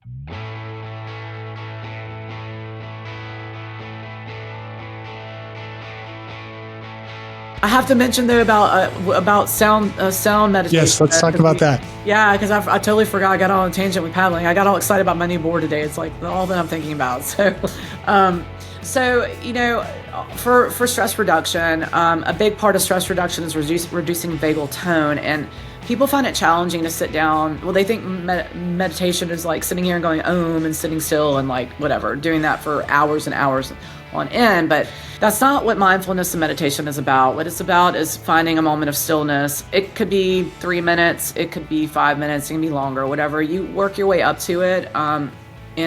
I have to mention though about sound meditation. Yes, let's talk about that. Yeah, because I totally forgot. I got on a tangent with paddling. I got all excited about my new board today. It's like all that I'm thinking about. So, you know, for stress reduction, a big part of stress reduction is reducing vagal tone, and people find it challenging to sit down. Well, they think meditation is like sitting here and going om and sitting still and like whatever, doing that for hours and hours on end. But that's not what mindfulness and meditation is about. What it's about is finding a moment of stillness. It could be 3 minutes, it could be 5 minutes, it can be longer, whatever. You work your way up to it. And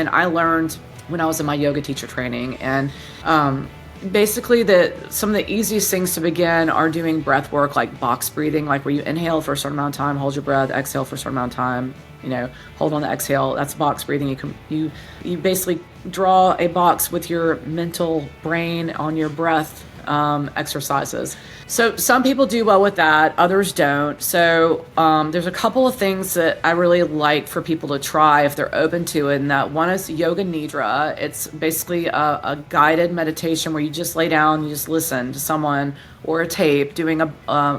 I learned when I was in my yoga teacher training, and basically some of the easiest things to begin are doing breath work, like box breathing, like where you inhale for a certain amount of time, hold your breath, exhale for a certain amount of time, you know, hold on the exhale. That's box breathing. You basically draw a box with your mental brain on your breath exercises. So some people do well with that, others don't. So there's a couple of things that I really like for people to try if they're open to it. And that one is Yoga Nidra. It's basically a guided meditation where you just lay down, you just listen to someone or a tape doing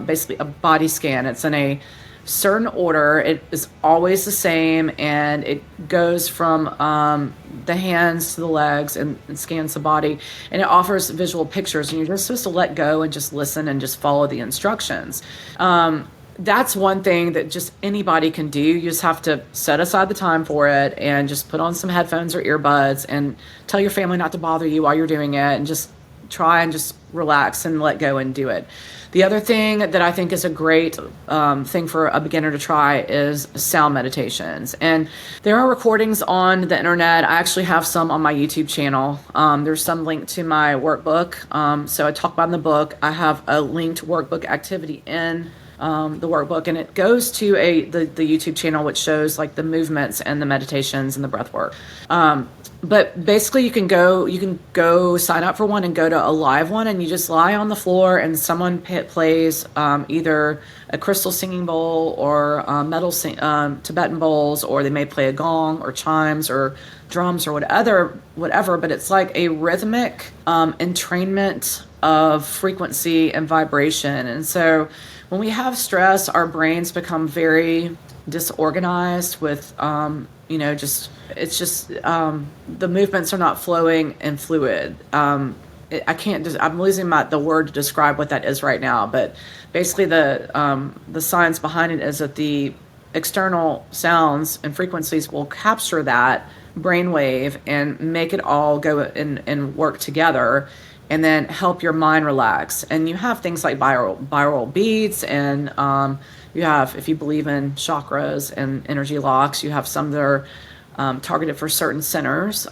basically a body scan. It's in a certain order. It is always the same, and it goes from the hands to the legs and scans the body, and it offers visual pictures, and you're just supposed to let go and just listen and just follow the instructions. That's one thing that just anybody can do. You just have to set aside the time for it and just put on some headphones or earbuds and tell your family not to bother you while you're doing it, and just try and just relax and let go and do it. The other thing that I think is a great thing for a beginner to try is sound meditations. And there are recordings on the internet. I actually have some on my YouTube channel. There's some link to my workbook. So I talk about in the book. I have a linked workbook activity in the workbook, and it goes to the YouTube channel, which shows like the movements and the meditations and the breath work. But basically you can go sign up for one and go to a live one, and you just lie on the floor and someone plays either a crystal singing bowl or metal Tibetan bowls, or they may play a gong or chimes or drums or whatever, but it's like a rhythmic entrainment of frequency and vibration. And so when we have stress, our brains become very disorganized with the movements are not flowing and fluid. I'm losing the word to describe what that is right now, but basically the science behind it is that the external sounds and frequencies will capture that brainwave and make it all go and work together, and then help your mind relax. And you have things like binaural beats, and you have, if you believe in chakras and energy locks, you have some that are targeted for certain centers.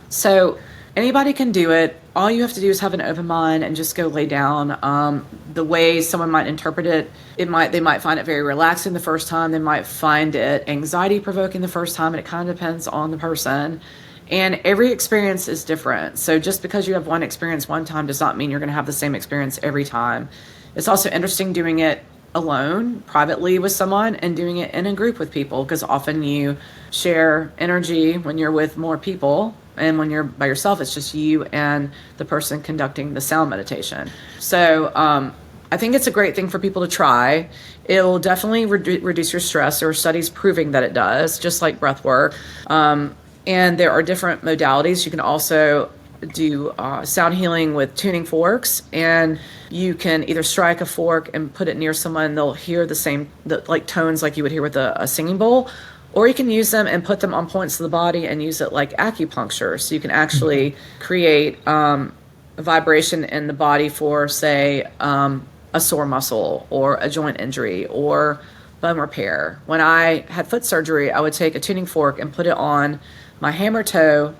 So anybody can do it. All you have to do is have an open mind and just go lay down. The way someone might interpret it, they might find it very relaxing the first time. They might find it anxiety provoking the first time, and it kind of depends on the person. And every experience is different. So just because you have one experience one time does not mean you're going to have the same experience every time. It's also interesting doing it alone, privately with someone, and doing it in a group with people, because often you share energy when you're with more people, and when you're by yourself, it's just you and the person conducting the sound meditation. So I think it's a great thing for people to try. It'll definitely reduce your stress. There are studies proving that it does, just like breath work. And there are different modalities. You can also do sound healing with tuning forks, and you can either strike a fork and put it near someone. They'll hear the same like tones like you would hear with a singing bowl, or you can use them and put them on points of the body and use it like acupuncture. So you can actually create a vibration in the body for, say, a sore muscle or a joint injury or bone repair. When I had foot surgery, I would take a tuning fork and put it on my hammer toe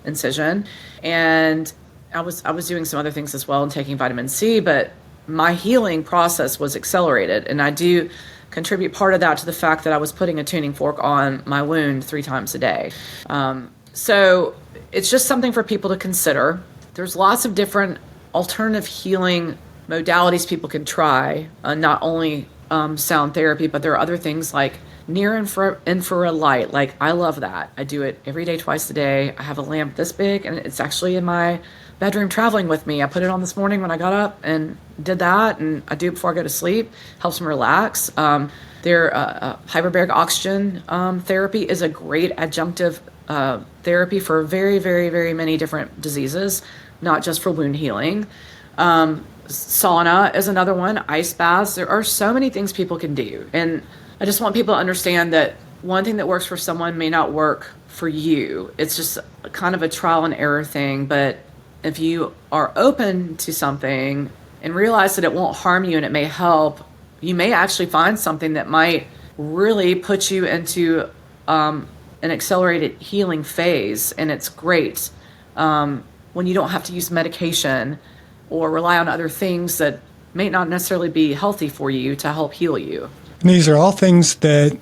incision, and I was doing some other things as well and taking vitamin C, but my healing process was accelerated, and I do contribute part of that to the fact that I was putting a tuning fork on my wound 3 times a day. So it's just something for people to consider. There's lots of different alternative healing modalities people can try, not only sound therapy, but there are other things like infrared light. Like, I love that. I do it every day, twice a day. I have a lamp this big, and it's actually in my bedroom traveling with me. I put it on this morning when I got up and did that, and I do it before I go to sleep. Helps me relax. Hyperbaric oxygen therapy is a great adjunctive therapy for very, very, very many different diseases, not just for wound healing. Sauna is another one. Ice baths. There are so many things people can do, and I just want people to understand that one thing that works for someone may not work for you. It's just kind of a trial and error thing. But if you are open to something and realize that it won't harm you and it may help, you may actually find something that might really put you into an accelerated healing phase. And it's great when you don't have to use medication or rely on other things that may not necessarily be healthy for you to help heal you. And these are all things that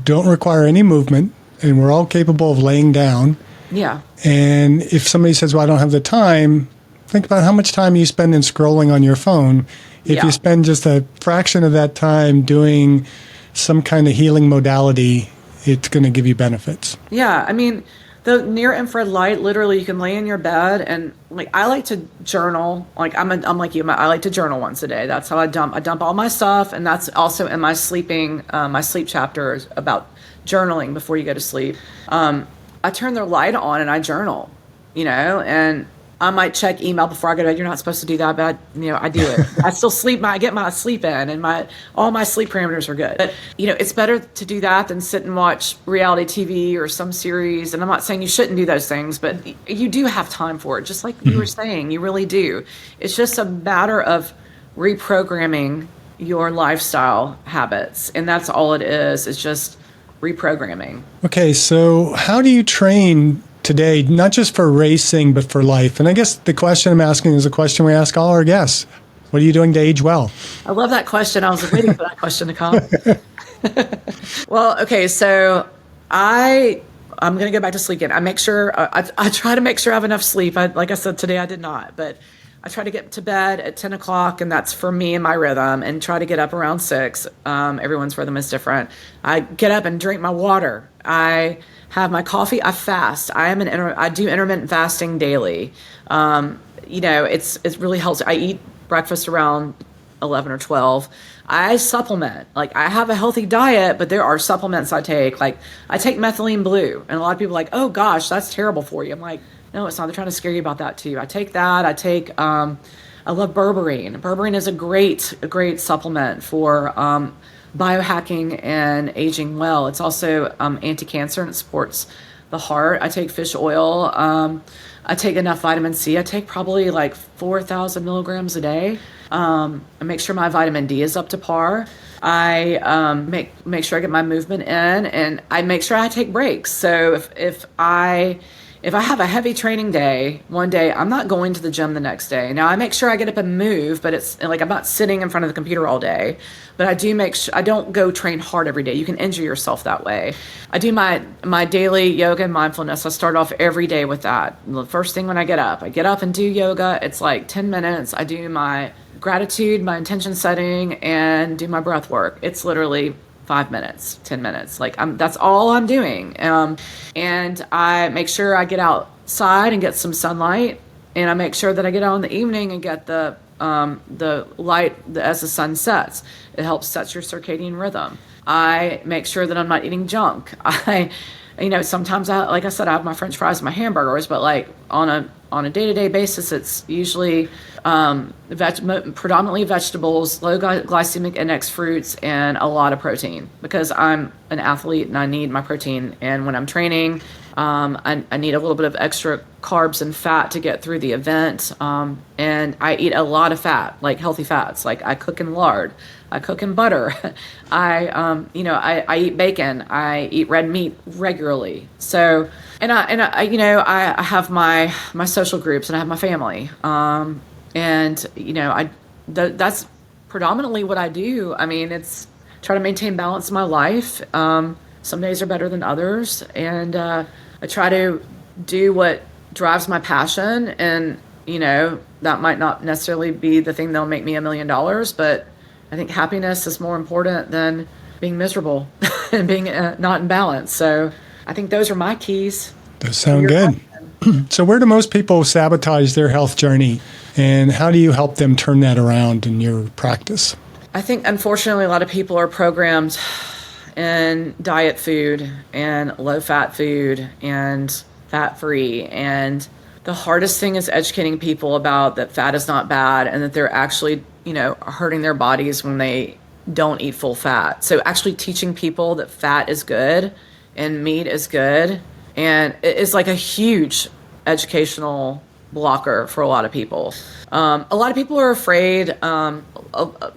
don't require any movement, and we're all capable of laying down. Yeah. And if somebody says, well, I don't have the time, think about how much time you spend in scrolling on your phone. If you spend just a fraction of that time doing some kind of healing modality, it's going to give you benefits. Yeah. I mean, the near infrared light, literally you can lay in your bed, and like, I like to journal. Like, I'm like you, I like to journal once a day. That's how I dump all my stuff. And that's also in my my sleep chapter is about journaling before you go to sleep. I turn the light on and I journal, and I might check email before I go to bed. You're not supposed to do that, but I do it. I still sleep. I get my sleep in, and all my sleep parameters are good. But it's better to do that than sit and watch reality TV or some series. And I'm not saying you shouldn't do those things, but you do have time for it. Just like you were saying, you really do. It's just a matter of reprogramming your lifestyle habits, and that's all it is. It's just reprogramming. Okay, so how do you train today, not just for racing, but for life? And I guess the question I'm asking is a question we ask all our guests. What are you doing to age well? I love that question. I was waiting for that question to come. Well, okay, so I'm going to go back to sleep again. I make sure, I try to make sure I have enough sleep. Like I said, today I did not, but I try to get to bed at 10 o'clock, and that's for me and my rhythm, and try to get up around 6. Everyone's rhythm is different. I get up and drink my water. I have my coffee. I fast. I do intermittent fasting daily. It really helps. I eat breakfast around 11 or 12. I supplement. Like, I have a healthy diet, but there are supplements I take. Like, I take methylene blue, and a lot of people are like, oh gosh, that's terrible for you. I'm like, no, it's not. They're trying to scare you about that too. I take that. I love berberine. Berberine is a great supplement for biohacking and aging well. It's also anti-cancer, and it supports the heart. I take fish oil. I take enough vitamin C. I take probably like 4,000 milligrams a day. I make sure my vitamin D is up to par. I make sure I get my movement in, and I make sure I take breaks. So if I have a heavy training day one day, I'm not going to the gym the next day. Now, I make sure I get up and move, but it's like I'm not sitting in front of the computer all day. But I do make sure I don't go train hard every day. You can injure yourself that way. I do my daily yoga and mindfulness. I start off every day with that. The first thing when I get up and do yoga. It's like 10 minutes. I do my gratitude, my intention setting, and do my breath work. It's literally 5 minutes, 10 minutes. Like, that's all I'm doing. And I make sure I get outside and get some sunlight. And I make sure that I get out in the evening and get the light as the sun sets. It helps set your circadian rhythm. I make sure that I'm not eating junk. Sometimes like I said, I have my French fries and my hamburgers, but like on a day-to-day basis, it's usually predominantly vegetables, low glycemic index fruits, and a lot of protein, because I'm an athlete and I need my protein. And when I'm training, I need a little bit of extra carbs and fat to get through the event. And I eat a lot of fat, like healthy fats. Like, I cook in lard, I cook in butter. I eat bacon. I eat red meat regularly. So, I have my social groups, and I have my family. That's predominantly what I do. I mean, it's try to maintain balance in my life. Some days are better than others, and I try to do what drives my passion. And that might not necessarily be the thing that'll make me $1 million, but I think happiness is more important than being miserable and being not in balance. So I think those are my keys. Those sound good. So where do most people sabotage their health journey, and how do you help them turn that around in your practice? I think, unfortunately, a lot of people are programmed in diet food and low-fat food and fat-free. And the hardest thing is educating people about that fat is not bad and that they're actually, hurting their bodies when they don't eat full fat. So actually teaching people that fat is good and meat is good, and it is like a huge educational blocker for a lot of people. A lot of people are afraid.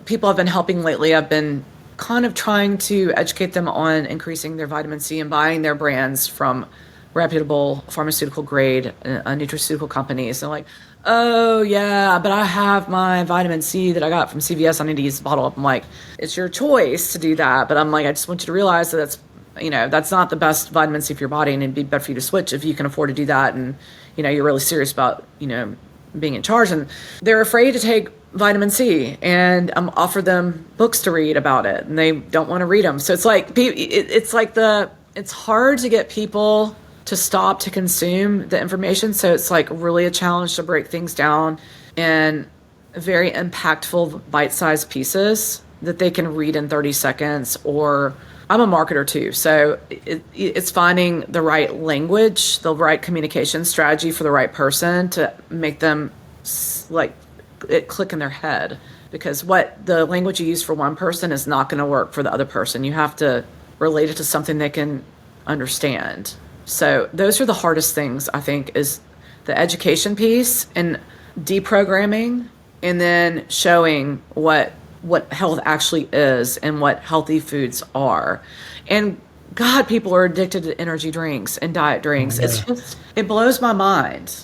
People I've been helping lately, I've been kind of trying to educate them on increasing their vitamin C and buying their brands from reputable pharmaceutical grade nutraceutical companies. They're like, oh yeah, but I have my vitamin C that I got from CVS. I need to use the bottle up. I'm like, it's your choice to do that. But I'm like, I just want you to realize that that's not the best vitamin C for your body, and it'd be better for you to switch if you can afford to do that. And, you're really serious about, being in charge. And they're afraid to take vitamin C, and offer them books to read about it, and they don't want to read them. So it's like, it's hard to get people to stop to consume the information. So it's like really a challenge to break things down in very impactful bite-sized pieces that they can read in 30 seconds. Or I'm a marketer too. So it's finding the right language, the right communication strategy for the right person to make them it click in their head. Because what the language you use for one person is not going to work for the other person. You have to relate it to something they can understand. So those are the hardest things, I think, is the education piece and deprogramming, and then showing what health actually is and what healthy foods are. And God, people are addicted to energy drinks and diet drinks. Yeah. It blows my mind.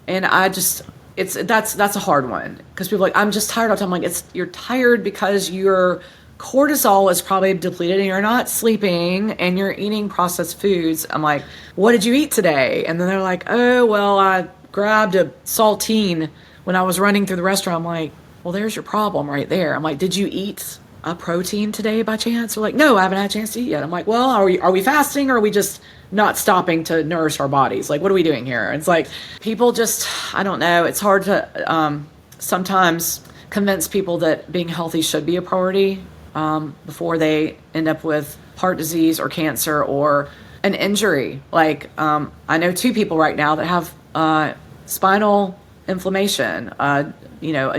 And that's a hard one, because people are like, I'm just tired all the time. I'm like, you're tired because your cortisol is probably depleted and you're not sleeping and you're eating processed foods. I'm like, what did you eat today? And then they're like, oh, well, I grabbed a saltine when I was running through the restaurant. I'm like, well, there's your problem right there. I'm like, did you eat a protein today by chance? They're like, no, I haven't had a chance to eat yet. I'm like, well, are we fasting, or are we just not stopping to nourish our bodies? Like, what are we doing here? It's like, people just, I don't know. It's hard to sometimes convince people that being healthy should be a priority before they end up with heart disease or cancer or an injury. Like, I know 2 people right now that have spinal inflammation. A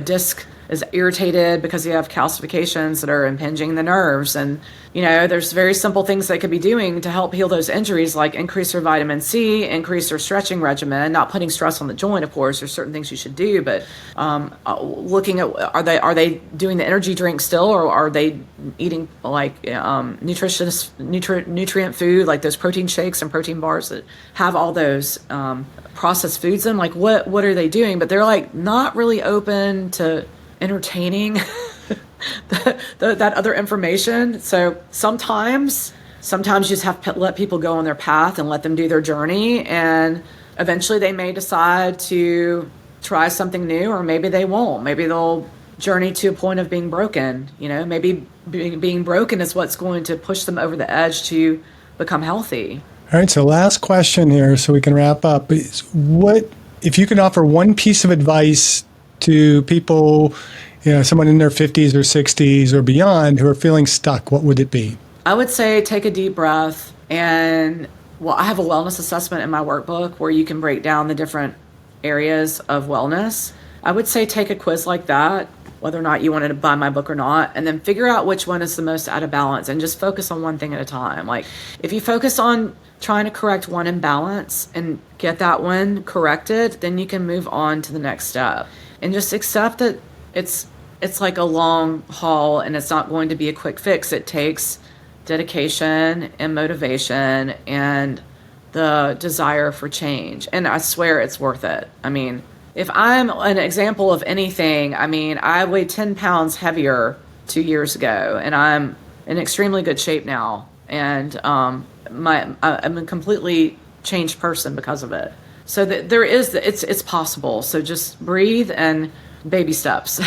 disc is irritated because you have calcifications that are impinging the nerves. And, there's very simple things they could be doing to help heal those injuries, like increase their vitamin C, increase their stretching regimen, not putting stress on the joint, of course. There's certain things you should do, but looking at, are they doing the energy drink still, or are they eating like nutrient food, like those protein shakes and protein bars that have all those processed foods in? Like, what are they doing? But they're like not really open to entertaining that other information. So sometimes you just have to let people go on their path and let them do their journey, and eventually they may decide to try something new, or maybe they won't. Maybe they'll journey to a point of being broken. Maybe being broken is what's going to push them over the edge to become healthy. All right, so last question here so we can wrap up. What, if you could offer one piece of advice to people, someone in their 50s or 60s or beyond who are feeling stuck, what would it be? I would say take a deep breath. And, I have a wellness assessment in my workbook where you can break down the different areas of wellness. I would say take a quiz like that, whether or not you wanted to buy my book or not, and then figure out which one is the most out of balance, and just focus on one thing at a time. Like, if you focus on trying to correct one imbalance and get that one corrected, then you can move on to the next step. And just accept that it's like a long haul, and it's not going to be a quick fix. It takes dedication and motivation and the desire for change. And I swear it's worth it. I mean, if I'm an example of anything, I weighed 10 pounds heavier 2 years ago, and I'm in extremely good shape now. And I'm a completely changed person because of it. So it's possible. So just breathe and baby steps.